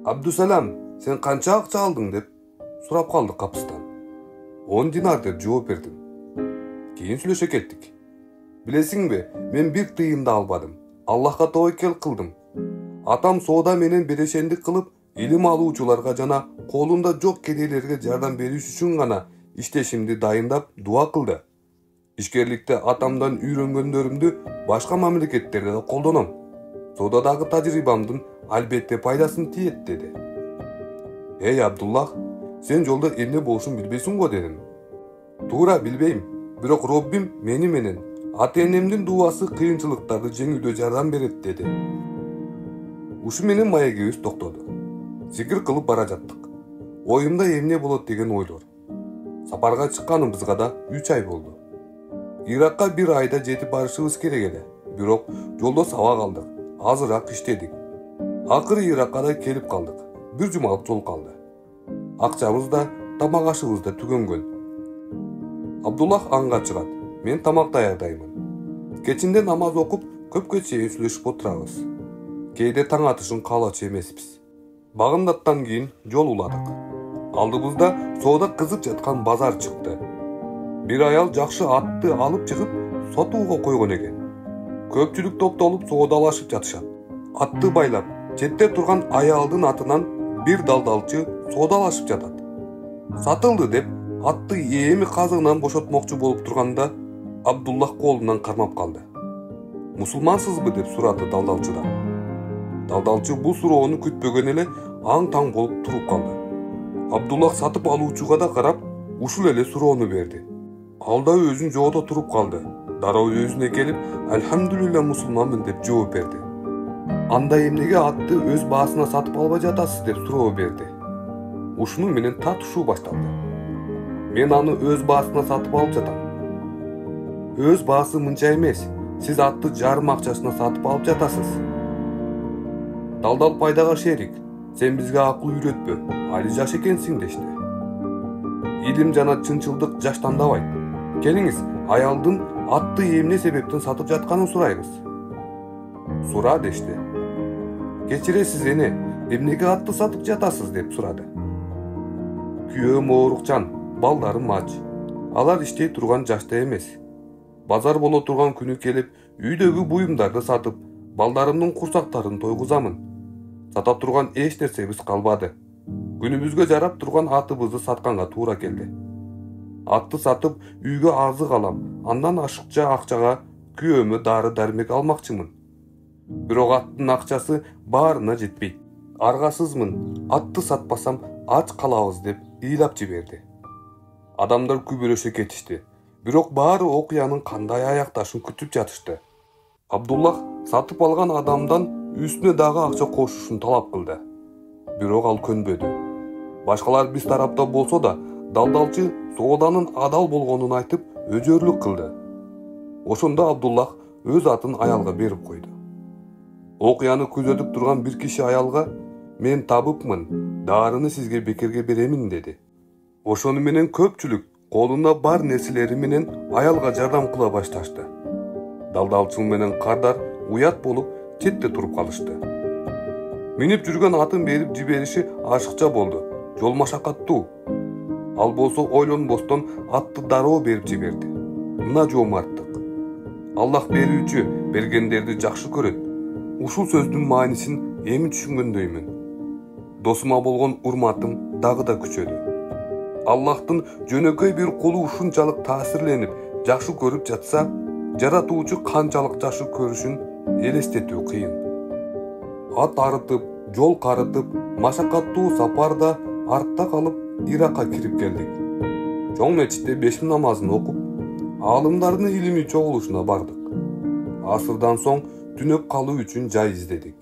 Abdusalam, sen kança akça aldың деп сурап калды капыстан. 10 динар деп жооп бердим. Кийин сүйлөшө кеттик. Билесиңби, мен бир тыйын да албадым. Аллахка тобокел кылдым. Атам соода менен берешендик кылып, илим алуучуларга жана колунда жок кедейлерге жардам бериш үчүн гана иштешимди дайындап дуа кылды. Ишкерликте атамдан үйрөнгөндөрүмдү башка мамлекеттерде да колдоном. Соодадагы тажрыйбамдын албетте пайдасын тиет деди. Эй Абдуллах, сен жолда эмне болушун билбейсиң го дедим. Туура билбейм, бирок Роббим мени менен ата-энемдин дуасы кыйынчылыктарды жеңүүдө жардам берет деди. Ушу менен маегибиз токтоду. Зикир кылып бара жаттык. Оюмда эмне болот деген ойлор. Сапарга чыкканыбызга да 3 ай болду. Иракка 1 айда жетип барышыбыз керек эле. Бирок жолдо саба калдык. Азыраак иштедик. Акыры Иракка да келип калдык. 1 жумалык жол калды. Акчабыз да, тамак ашыбыз да түгөнгөн. Абдуллах аңга чыгат. Мен тамак даярдаймын. Кечинде намаз окуп, көпкө чейин сүйлөшүп отурабыз. Кээде таң атышын каалачу эмеспиз. Багымдаттан кийин жол уладык. Алдыбызда соода кызып жаткан базар чыкты. Бир аял жакшы атты алып чыгып, сотууга койгон экен. Көпчүлүк топтолуп соодалашып жатышат. Атты байлап, четте турган аялдын атынан бир далдалчы соодалашып жатат. Сатылды деп атты эми казыгынан бошотмокчу болуп турганда Абдуллах колунан кармап калды. Мусулмансызбы деп сурады далдалчыдан. Далдалчы бул суроону күтпөгөн эле аң-таң болуп туруп калды. Абдуллах сатып алуучуга да карап, ушул эле суроону берди. Ал да өзүн жоодо туруп калды. Дароо өзүнө келип, "Альхамдулилла мусулманмын" деп жооп берди. Анда эмнеге атты өз баасына сатып албай жатасыз деп суроо берди. Ушуну менен татышуу башталды. Мен аны өз баасына сатып алып жатам. Өз баасы мынча эмес. Сиз атты жарым акчасына сатып алып жатасыз. Далдал пайдага шерик. Сен бизге акыл үйрөтпө. Али жаш экенсиң дешти. Илим жана чынчылдык жаштандабайт. Келиңиз, аялдын атты эмне себептен сатып жатканын сурайбыз. Сура дешти. Кечиресиз эне, эмнеге атты сатып жатасыз деп сурады. Күйөөм оорукчан, балдарым ач. Алар иштей турган жашта эмес. Базар боло турган күнү келип, үйдөгү буюмдарды сатып, балдарымдын курсактарын тойгузамын. Сата турган эч нерсебиз калбады. Күнүбүзгө жарап турган атыбызды сатканга туура келди. Атты сатып, үйгө азык алам, андан ашыкча акчага күйөөмө дары-дармек алмакчымын. Бирок аттын акчасы баарына жетпейт. Аргасызмын, атты сатпасам ач калабыз деп ыйлап жиберди. Адамдар күбөлөшө кетишти. Бирок баары окуянын кандай аякташын күтүп жатышты. Абдуллах сатып алган адамдан үстүнө дагы акча кошушун талап кылды. Бирок ал көнбөдү. Башкалар биз тарапта болсо да, далдалчы сооданын адал болгонун айтып, өжөрлүк кылды. Ошондо Абдуллах өз атын аялга берип койду. Окуяны күзөтүп турган бир киши аялга "Мен табыпмын, даарыны сизге бекерге беремин" деди. Ошону менен көпчүлүк колунда бар нерселери менен аялга жардам кыла башташты. Далдалчыл менен кардар уят болуп четте туруп калышты. Минип жүргөн атын берип жибериши ашыкча болду. Жол машакаттуу. Ал болсо ойлонбостон атты дароо берип жиберди. Мына жоомарттык. Аллах берүүчү, бергендерди жакшы көрөт. Ушул сөздүн маанисин эми түшүнгөндөймүн. Досума болгон урматым дагы да күчөдү. Аллахтын жөнөкөй бир кулу ушунчалык таасирленип, жакшы көрүп жатса, жаратуучу канчалык жакшы көрүшүн элестетүү кыйын. Ат арытып, жол карытып, машакаттуу сапарда артта калып Иракка кирип келдик. Чоң мечитте 5 намазын окуп, аалымдардын илимий чогулушуна бардык. Асырдан соң түнөп калуу үчүн жай издедик.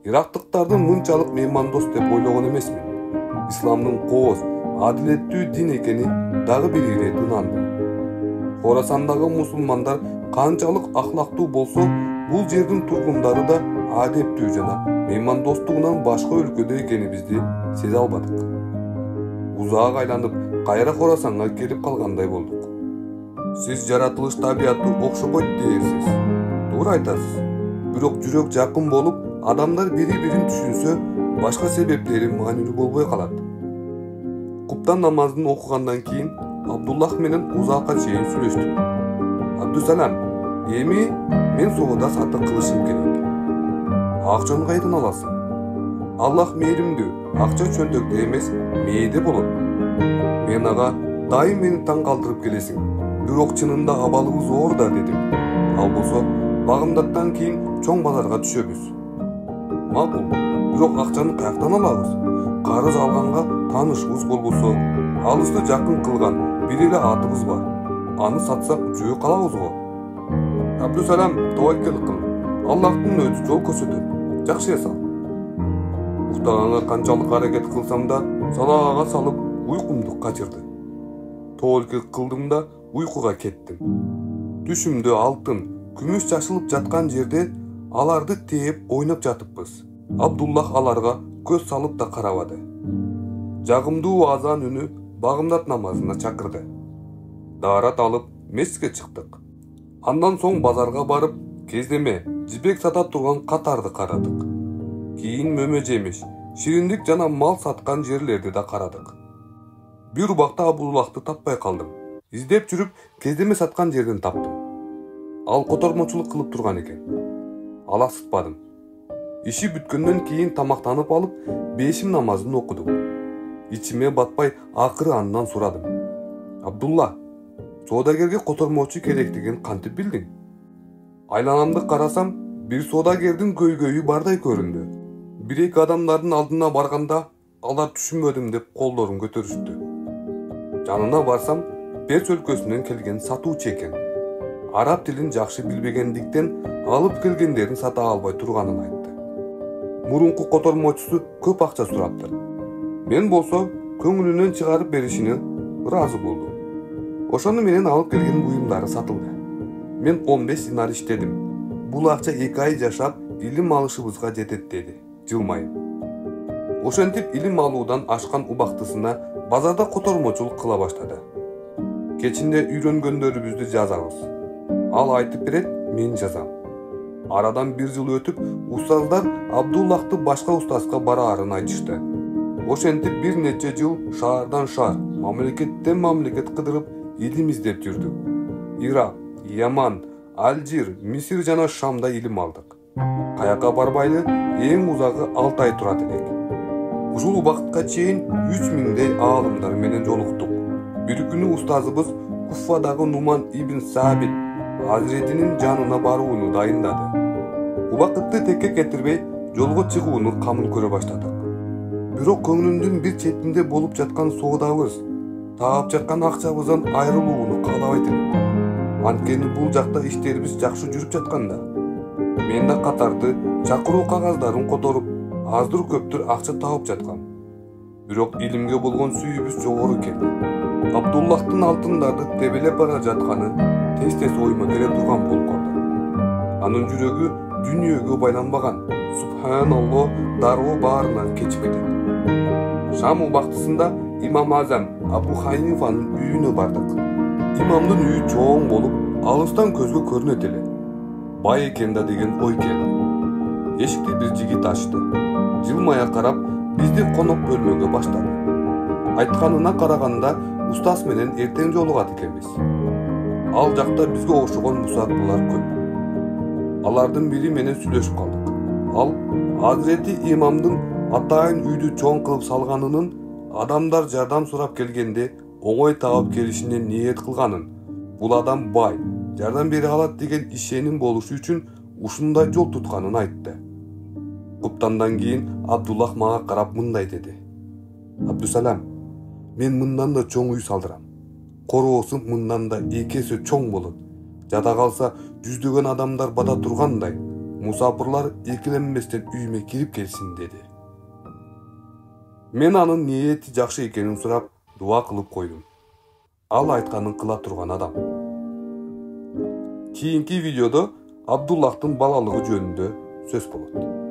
Ирактыктардын мынчалык меймандос деп ойлогон эмесмин. Исламдын кооз, адилеттүү дин экени дагы бир ирет ынандым. Хорасандагы мусулмандар канчалык ахлактуу болсо, бул жердин тургундары да адептүү жана меймандостугунан башка өлкөдө экенибизди сезе албадык. Узаак айланып, кайра Хорасанга келип калгандай болдук. Сиз жаратылыш табияты окшобойт дейсиз. Туура айтасыз. Бирок жүрөк жакын болуп, адамдар бири-бирин түшүнсө, башка себептери маанилүү болбой калат. Куптан намазын окугандан кийин Абдуллах менен узакка чейин сүйлөштүк. Абдусалам, эми мен соода сатык кылышым керек. Акчаны кайдан аласың? Аллах мээримдүү, акча чөнтөктө эмес, мээде болот. Мен ага дайым мени таң калтырып келесиң. Бирок чынында абалыбыз оор да дедим. Ал болсо багымдаттан кийин чоң базарга түшөбүз. Макул, бирок акчаны каяктан алабыз? Карыз алганга таанышыбыз болбосо, алышты жакын кылган бир эле атыбыз бар. Аны сатсак жөө калабыз го. Абдусалам, таваккел кыл. Аллахтын өзү жол көрсөтөт. Жакшы эс ал. Уктаганга канчалык аракет кылсам да, салаага салып уйкумду качырды. Таваккел кылдым да уйкуга кеттим. Түшүмдө алтын, күмүш чашылып жаткан жерде аларды тээп ойноп жатыппыз. Абдуллах аларга көз салып да карабады. Жагымдуу азан үнү багымдат намазына чакырды. Даарат алып мешитке чыктык. Андан соң базарга барып, кездеме, жибек сата турган катарды карадык. Кийин мөмө жемиш, шириндик жана мал саткан жерлерди да карадык. Бир убакта Абдуллахты таппай калдым. Издеп жүрүп, кездеме саткан жерден таптым. Ал котормочулук кылып турган экен. Аласытпадым. Иши бүткөндөн кийин тамактанып алып, бешим намазын окудум. Ичиме батпай акыры андан сурадым. Абдулла, соодагерге котормочу керектигин кантип билдиң? Айланамды карасам, бир соодагердин көйгөйү бардай көрүндү. Бир-эки адамдардын алдына барганда, алар түшүнбөдүм деп колдорун көтөрүштү. Жанына барсам, Перс өлкөсүнөн келген сатуучу экен. Араб тилин жакшы билбегендиктен алып келгендерин сата албай турганын айтты. Мурунку котормочусу көп акча сураптыр. Мен болсо көңүлүнөн чыгарып беришине ыраазы болдум. Ошону менен алып келген буюмдары сатылды. Мен 15 динар иштедим. Бул акча 2 ай жашап илим алышыбызга жетет деди, жылмайып. Ошентип илим алуудан ашкан убактысына базарда котормочулук кыла баштады. Кечинде үйрөнгөндөрүбүздү жазабыз. Ал айтып берет, мен жазам. Арадан 1 жыл өтүп, устаздар Абдуллахты башка устазга бараарын айтышты. Ошентип бир нече жыл шаардан шаар, мамлекеттен мамлекет кыдырып илим издеп жүрдүк. Ирак, Яман, Алжир, Мисир жана Шамда илим алдык. Каяка барбайлы эң узагы 6 ай турат элек. Ушул убакытка чейин 3000дей аалымдар менен жолуктук. Бир күнү устазыбыз Куффадагы Нуман ибн Сабит Азиретинин жанына барууну дайындады. Убакытты текке кетирбей, жолго чыгууну камыл көрө баштадык. Бирок көңүлүмдүн бир четинде болуп жаткан соодабыз, таап жаткан акчабыздан айрылууну каалабайт элем. Анткени бул жакта иштерибиз жакшы жүрүп жатканда, мен да катарды чакыруу кагаздарын которуп, аздыр-көптүр акча таап жаткам. Бирок илимге болгон сүйүүбүз жогору келди. Абдуллахтын алтындарды тебелеп бара жатканы тез-тез ойума келе турган болуп калды. Анын жүрөгү дүйнөгө байланбаган. Субханаллах, дароо баарынан кечип кетет. Шам убактысында имам Азам Абу Ханифанын үйүнө бардык. Имамдын үйү чоң болуп, алыстан көзгө көрүнөт эле. Бай экен да деген ой келди. Эшикти бир жигит ачты. Жылмая карап, бизди конок бөлмөгө баштады. Айтканына караганда, устаз менен эртең жолугат экенбиз. Ал жакта бизге окшогон мусааттуулар көп. Алардын бири менен сүйлөшүп калдык. Ал Азирети имамдын атайын үйдү чоң кылып салганынын, адамдар жардам сурап келгенде оңой таап келишине ниет кылганын, бул адам бай, жардам бере алат деген ишеним болушу үчүн ушундай жол тутканын айтты. Куптандан кийин Абдуллах мага карап мындай деди. Абдусалам, мен мындан да чоң үй салдырам. Короосу мындан да 2 эсе чоң болот. Жада калса жүздөгөн адамдар бата тургандай, мусапырлар экиленбестен үйүмө кирип келсин деди. Мен анын ниети жакшы экенин сурап, дуа кылып койдум. Ал айтканын кыла турган адам. Кийинки видеодо Абдуллахтын балалыгы жөнүндө сөз болот.